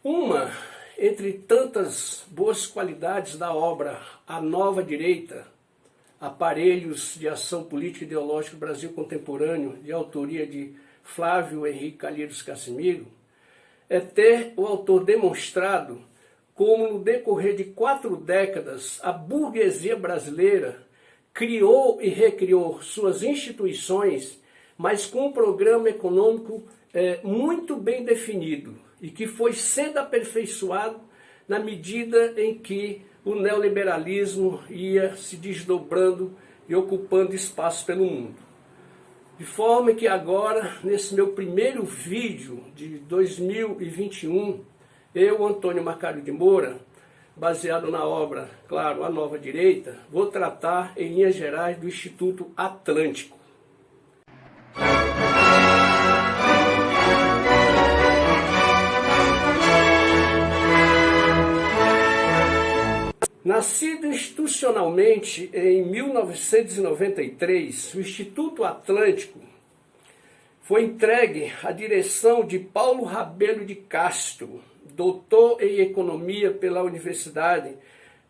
Uma, entre tantas boas qualidades da obra A Nova Direita, Aparelhos de Ação Política e Ideológica do Brasil Contemporâneo, de autoria de Flávio Henrique Calheiros Cassimiro, é ter o autor demonstrado como, no decorrer de 4 décadas, a burguesia brasileira criou e recriou suas instituições, mas com um programa econômico muito bem definido e que foi sendo aperfeiçoado na medida em que o neoliberalismo ia se desdobrando e ocupando espaço pelo mundo. De forma que agora, nesse meu primeiro vídeo de 2021, eu, Antônio Macário de Moura, baseado na obra, claro, A Nova Direita, vou tratar, em linhas gerais, do Instituto Atlântico. Nascido institucionalmente em 1993, o Instituto Atlântico foi entregue à direção de Paulo Rabelo de Castro, doutor em Economia pela Universidade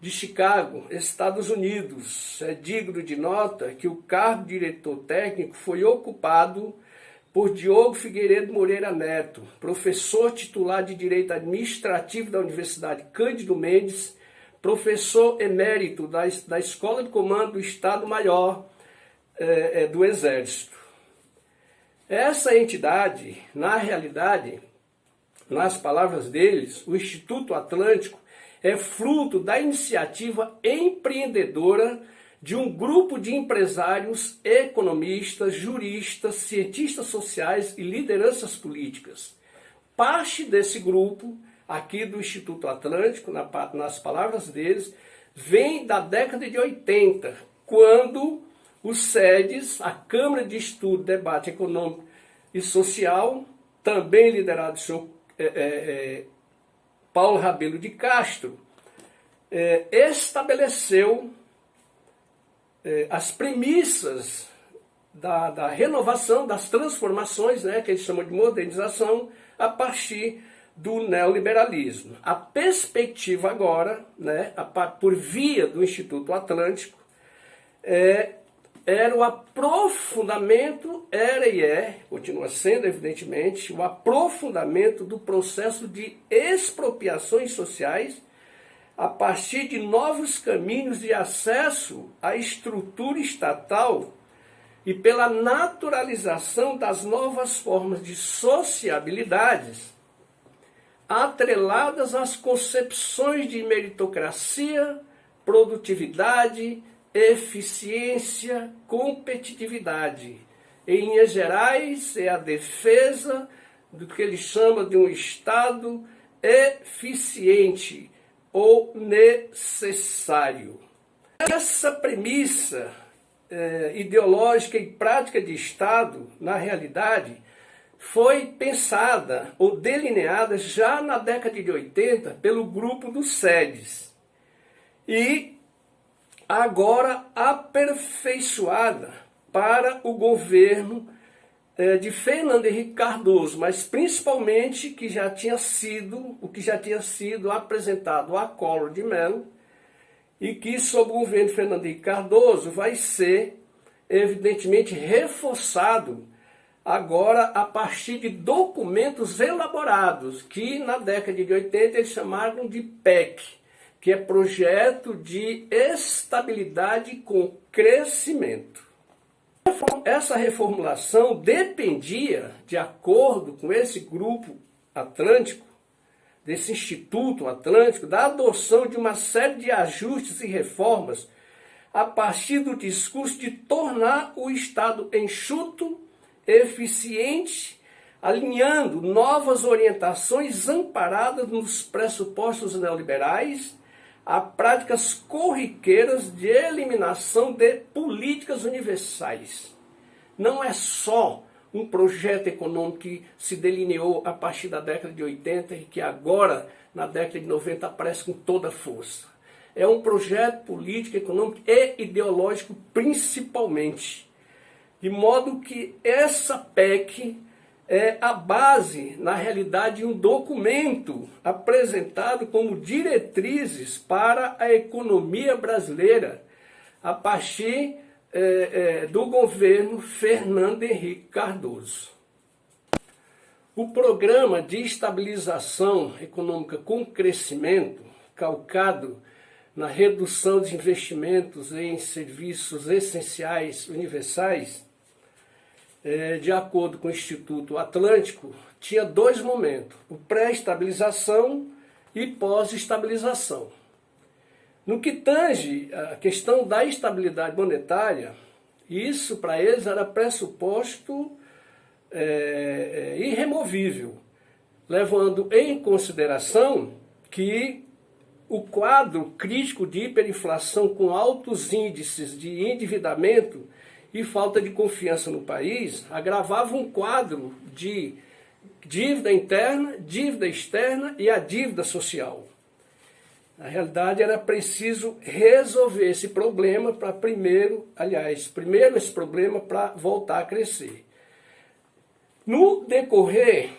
de Chicago, Estados Unidos. É digno de nota que o cargo de diretor técnico foi ocupado por Diogo Figueiredo Moreira Neto, professor titular de Direito Administrativo da Universidade Cândido Mendes, professor emérito da Escola de Comando do Estado-Maior do Exército. Essa entidade, na realidade, nas palavras deles, o Instituto Atlântico é fruto da iniciativa empreendedora de um grupo de empresários, economistas, juristas, cientistas sociais e lideranças políticas. Parte desse grupo aqui do Instituto Atlântico, nas palavras deles, vem da década de 80, quando o SEDES, a Câmara de Estudo, Debate Econômico e Social, também liderado pelo senhor Paulo Rabelo de Castro, estabeleceu as premissas da renovação, das transformações, que eles chamam de modernização, a partir do neoliberalismo. A perspectiva agora, por via do Instituto Atlântico, era o aprofundamento, continua sendo evidentemente, o aprofundamento do processo de expropriações sociais a partir de novos caminhos de acesso à estrutura estatal e pela naturalização das novas formas de sociabilidades atreladas às concepções de meritocracia, produtividade, eficiência, competitividade. Em linhas gerais, é a defesa do que ele chama de um Estado eficiente ou necessário. Essa premissa ideológica e prática de Estado, na realidade, foi pensada ou delineada já na década de 80 pelo grupo do SEDES e agora aperfeiçoada para o governo de Fernando Henrique Cardoso, mas principalmente o que já tinha sido apresentado a Collor de Mello e que, sob o governo de Fernando Henrique Cardoso, vai ser evidentemente reforçado agora a partir de documentos elaborados, que na década de 80 eles chamaram de PEC, que é Projeto de Estabilidade com Crescimento. Essa reformulação dependia, de acordo com esse grupo atlântico, desse Instituto Atlântico, da adoção de uma série de ajustes e reformas a partir do discurso de tornar o Estado enxuto, eficiente, alinhando novas orientações amparadas nos pressupostos neoliberais a práticas corriqueiras de eliminação de políticas universais. Não é só um projeto econômico que se delineou a partir da década de 80 e que agora, na década de 90, aparece com toda a força. É um projeto político, econômico e ideológico principalmente. De modo que essa PEC é a base, na realidade, de um documento apresentado como diretrizes para a economia brasileira a partir do governo Fernando Henrique Cardoso. O Programa de Estabilização Econômica com Crescimento, calcado na redução de investimentos em serviços essenciais universais, de acordo com o Instituto Atlântico, tinha dois momentos, o pré-estabilização e pós-estabilização. No que tange a questão da estabilidade monetária, isso para eles era pressuposto irremovível, levando em consideração que o quadro crítico de hiperinflação com altos índices de endividamento e falta de confiança no país agravava um quadro de dívida interna, dívida externa e a dívida social. Na realidade, era preciso resolver esse problema para primeiro esse problema para voltar a crescer. No decorrer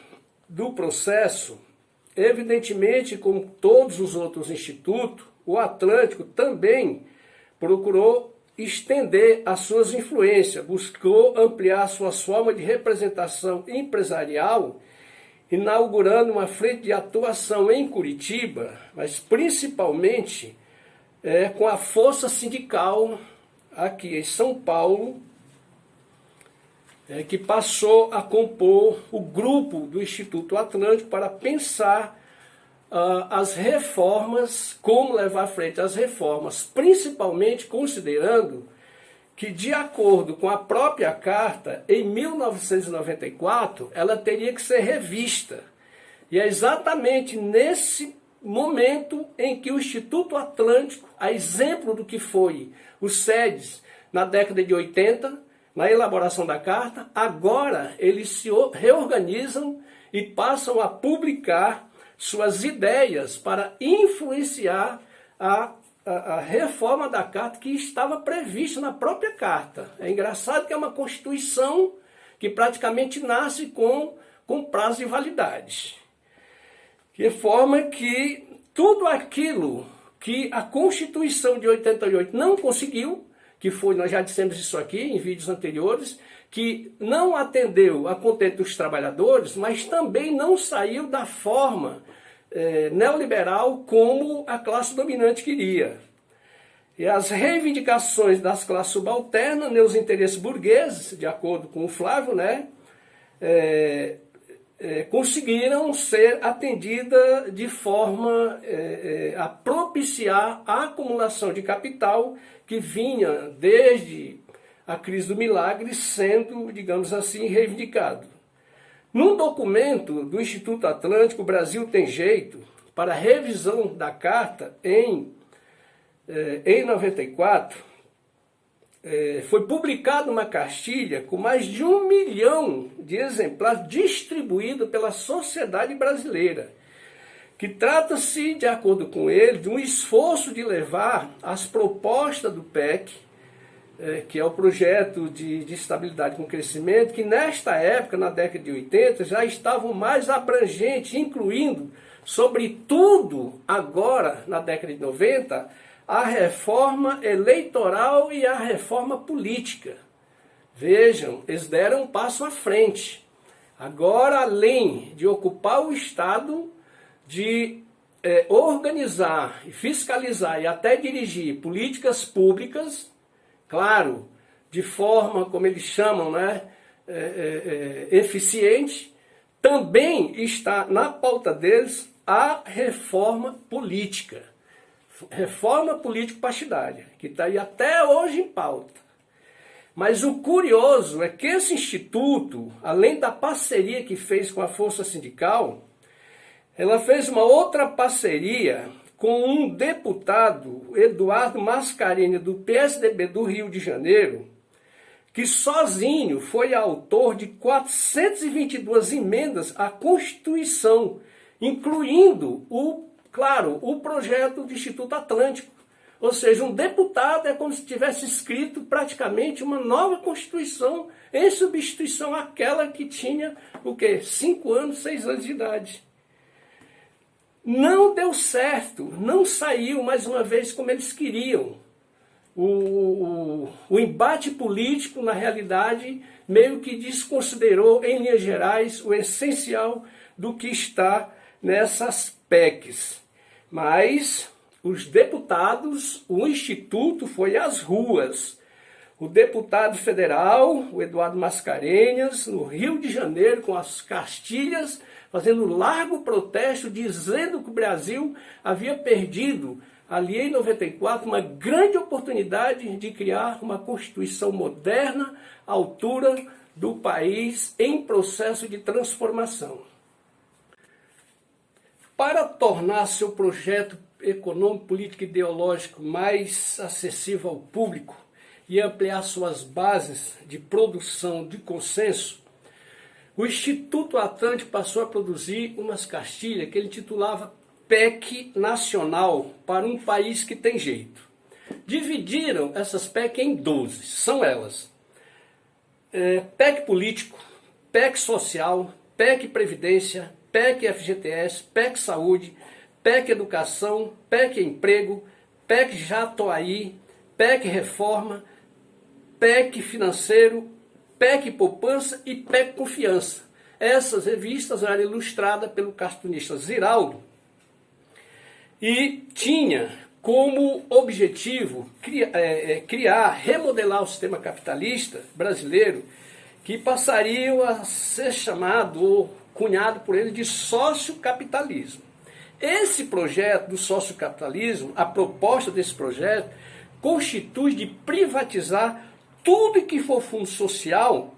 do processo, evidentemente, como todos os outros institutos, o Atlântico também procurou estender as suas influências, buscou ampliar suas formas de representação empresarial, inaugurando uma frente de atuação em Curitiba, mas principalmente com a força sindical aqui em São Paulo, que passou a compor o grupo do Instituto Atlântico para pensar as reformas, como levar à frente as reformas, principalmente considerando que, de acordo com a própria Carta, em 1994, ela teria que ser revista. E é exatamente nesse momento em que o Instituto Atlântico, a exemplo do que foi o SEDES na década de 80, na elaboração da Carta, agora eles se reorganizam e passam a publicar suas ideias para influenciar a reforma da Carta que estava prevista na própria Carta. É engraçado que é uma Constituição que praticamente nasce com prazo de validade. De forma que tudo aquilo que a Constituição de 88 não conseguiu, que foi, nós já dissemos isso aqui em vídeos anteriores, que não atendeu a contento dos trabalhadores, mas também não saiu da forma neoliberal como a classe dominante queria. E as reivindicações das classes subalternas, os interesses burgueses, de acordo com o Flávio, conseguiram ser atendidas de forma a propiciar a acumulação de capital que vinha desde a crise do milagre sendo, digamos assim, reivindicado. Num documento do Instituto Atlântico, o Brasil tem jeito, para a revisão da Carta em 94, foi publicada uma cartilha com mais de 1 milhão de exemplares distribuídos pela sociedade brasileira, que trata-se, de acordo com ele, de um esforço de levar as propostas do PEC, que é o projeto de estabilidade com crescimento, que nesta época, na década de 80, já estavam mais abrangentes, incluindo, sobretudo agora, na década de 90, a reforma eleitoral e a reforma política. Vejam, eles deram um passo à frente. Agora, além de ocupar o Estado, de organizar, fiscalizar e até dirigir políticas públicas, claro, de forma, como eles chamam, eficiente, também está na pauta deles a reforma política. Reforma político-partidária, que está aí até hoje em pauta. Mas o curioso é que esse instituto, além da parceria que fez com a Força Sindical, ela fez uma outra parceria com um deputado, Eduardo Mascarenhas, do PSDB do Rio de Janeiro, que sozinho foi autor de 422 emendas à Constituição, incluindo o projeto do Instituto Atlântico. Ou seja, um deputado é como se tivesse escrito praticamente uma nova Constituição em substituição àquela que tinha, o quê? 5 anos, 6 anos de idade. Não deu certo, não saiu mais uma vez como eles queriam. O embate político, na realidade, meio que desconsiderou, em linhas gerais, o essencial do que está nessas PECs. Mas os deputados, o Instituto foi às ruas. O deputado federal, o Eduardo Mascarenhas, no Rio de Janeiro, com as cartilhas, fazendo largo protesto, dizendo que o Brasil havia perdido, ali em 94, uma grande oportunidade de criar uma Constituição moderna, à altura do país em processo de transformação. Para tornar seu projeto econômico, político e ideológico mais acessível ao público e ampliar suas bases de produção de consenso, o Instituto Atlântico passou a produzir umas cartilhas que ele titulava PEC Nacional para um País que Tem Jeito. Dividiram essas PEC em 12, são elas: PEC Político, PEC Social, PEC Previdência, PEC FGTS, PEC Saúde, PEC Educação, PEC Emprego, PEC Jatoaí, PEC Reforma, PEC Financeiro, PEC Poupança e PEC Confiança. Essas revistas eram ilustradas pelo cartunista Ziraldo e tinha como objetivo remodelar o sistema capitalista brasileiro, que passaria a ser chamado ou cunhado por ele de sociocapitalismo. Esse projeto do sociocapitalismo, a proposta desse projeto, constitui de privatizar tudo que for fundo social,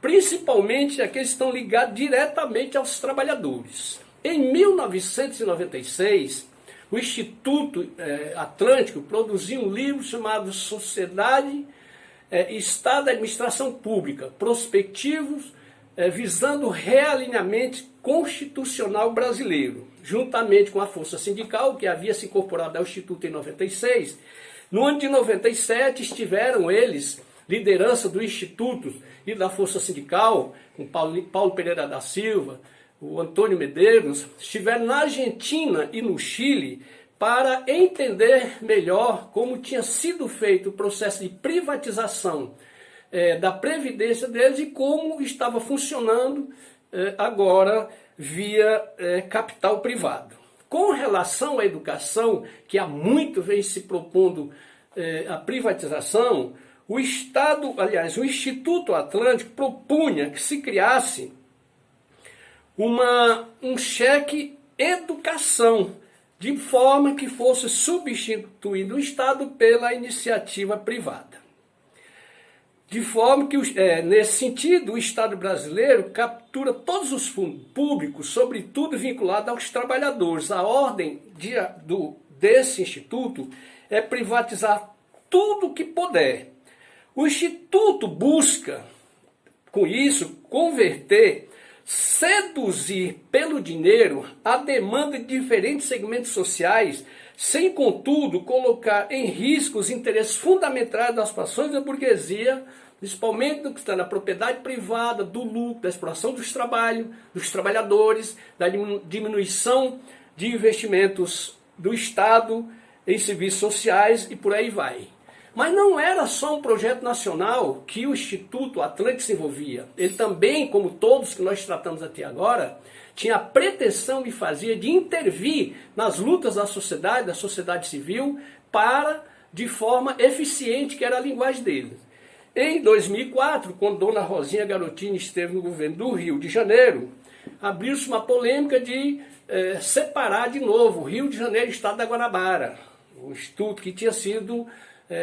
principalmente aqueles que estão ligados diretamente aos trabalhadores. Em 1996, o Instituto Atlântico produziu um livro chamado Sociedade, Estado e Administração Pública, prospectivos visando o realinhamento constitucional brasileiro, juntamente com a Força Sindical, que havia se incorporado ao Instituto em 96. No ano de 97, estiveram eles, liderança do Instituto e da Força Sindical, com Paulo Pereira da Silva, o Antônio Medeiros, estiveram na Argentina e no Chile para entender melhor como tinha sido feito o processo de privatização da previdência deles e como estava funcionando agora via capital privado. Com relação à educação, que há muito vem se propondo a privatização, o Instituto Atlântico propunha que se criasse um cheque educação, de forma que fosse substituído o Estado pela iniciativa privada. De forma que, nesse sentido, o Estado brasileiro captura todos os fundos públicos, sobretudo vinculados aos trabalhadores. A ordem desse Instituto é privatizar tudo o que puder. O Instituto busca, com isso, converter, seduzir pelo dinheiro a demanda de diferentes segmentos sociais, sem, contudo, colocar em risco os interesses fundamentais das frações da burguesia, principalmente no que está na propriedade privada, do lucro, da exploração dos trabalhadores, da diminuição de investimentos do Estado em serviços sociais e por aí vai. Mas não era só um projeto nacional que o Instituto Atlântico se envolvia. Ele também, como todos que nós tratamos até agora, tinha a pretensão de intervir nas lutas da sociedade civil, de forma eficiente, que era a linguagem dele. Em 2004, quando Dona Rosinha Garotinho esteve no governo do Rio de Janeiro, abriu-se uma polêmica de separar de novo o Rio de Janeiro e o Estado da Guanabara. O Instituto que tinha sido...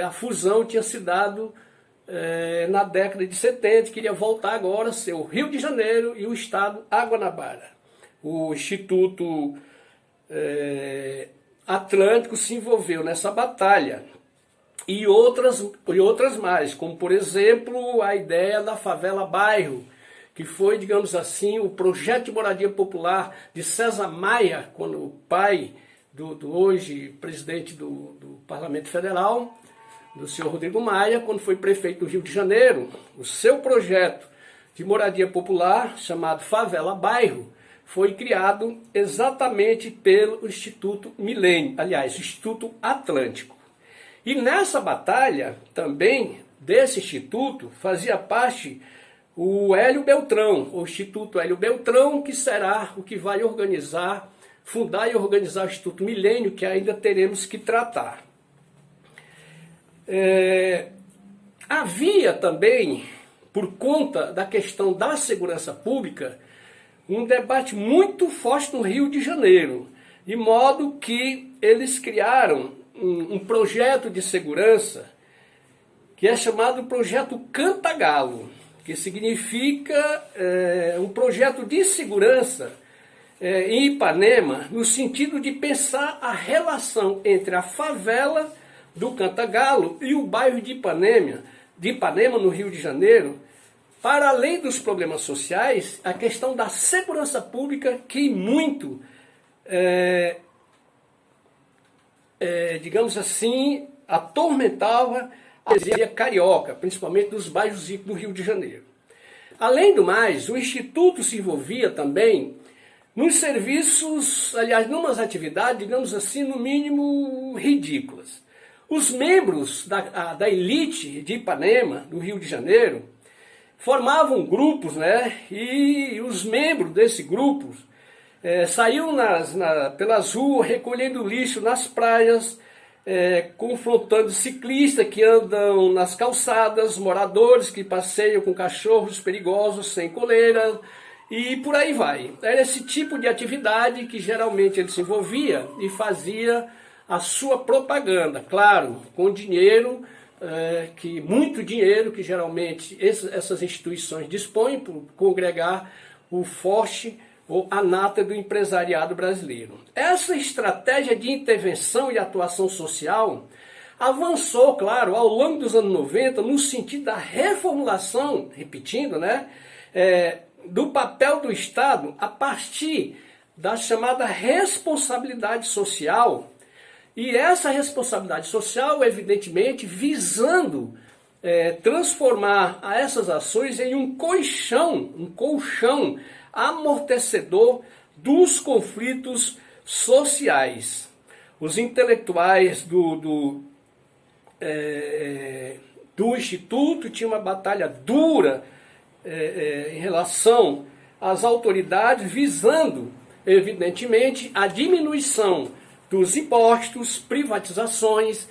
a fusão tinha se dado na década de 70, queria voltar agora a ser o Rio de Janeiro e o Estado a Guanabara. O Instituto Atlântico se envolveu nessa batalha e outras mais, como por exemplo a ideia da favela bairro, que foi, digamos assim, o projeto de moradia popular de César Maia, quando o pai do hoje presidente do Parlamento Federal, do senhor Rodrigo Maia, quando foi prefeito do Rio de Janeiro. O seu projeto de moradia popular, chamado Favela Bairro, foi criado exatamente pelo Instituto Milênio, aliás, Instituto Atlântico. E nessa batalha, também, desse instituto, fazia parte o Hélio Beltrão, o Instituto Hélio Beltrão, que será o que vai organizar, fundar e organizar o Instituto Milênio, que ainda teremos que tratar. Havia também, por conta da questão da segurança pública, um debate muito forte no Rio de Janeiro, de modo que eles criaram um projeto de segurança que é chamado Projeto Cantagalo, que significa um projeto de segurança em Ipanema, no sentido de pensar a relação entre a favela do Cantagalo e o bairro de Ipanema, no Rio de Janeiro, para além dos problemas sociais, a questão da segurança pública que muito, digamos assim, atormentava a poesia carioca, principalmente dos bairros ricos do Rio de Janeiro. Além do mais, o Instituto se envolvia também nos serviços, aliás, numas atividades, digamos assim, no mínimo ridículas. Os membros da elite de Ipanema, do Rio de Janeiro, formavam grupos, né? E os membros desse grupo saíam pelas ruas recolhendo lixo nas praias, confrontando ciclistas que andam nas calçadas, moradores que passeiam com cachorros perigosos sem coleira e por aí vai. Era esse tipo de atividade que geralmente ele se envolvia e fazia a sua propaganda, claro, com dinheiro, muito dinheiro que geralmente essas instituições dispõem para congregar o forte ou a nata do empresariado brasileiro. Essa estratégia de intervenção e atuação social avançou, claro, ao longo dos anos 90 no sentido da reformulação, repetindo, né, do papel do Estado a partir da chamada responsabilidade social. E essa responsabilidade social, evidentemente, visando transformar essas ações em um colchão amortecedor dos conflitos sociais. Os intelectuais do Instituto tinham uma batalha dura em relação às autoridades, visando, evidentemente, a diminuição dos impostos, privatizações,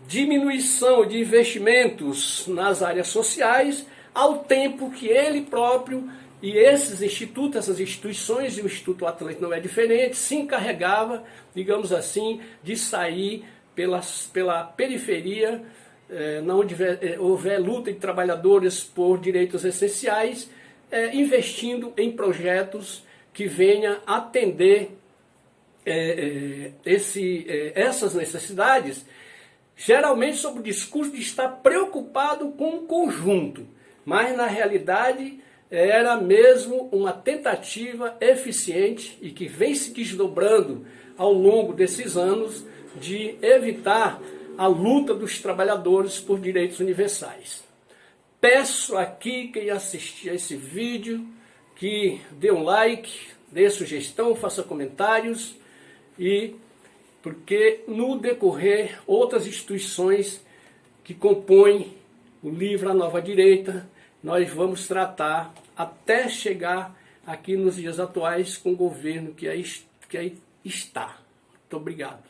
diminuição de investimentos nas áreas sociais, ao tempo que ele próprio e esses institutos, essas instituições, e o Instituto Atlântico não é diferente, se encarregava, digamos assim, de sair pela periferia, onde houver luta de trabalhadores por direitos essenciais, investindo em projetos que venham atender essas necessidades, geralmente sob o discurso de estar preocupado com o conjunto, mas na realidade era mesmo uma tentativa eficiente e que vem se desdobrando ao longo desses anos de evitar a luta dos trabalhadores por direitos universais. Peço aqui quem assistir a esse vídeo que dê um like, dê sugestão, faça comentários, e porque no decorrer outras instituições que compõem o livro A Nova Direita, nós vamos tratar até chegar aqui nos dias atuais com o governo que aí está. Muito obrigado.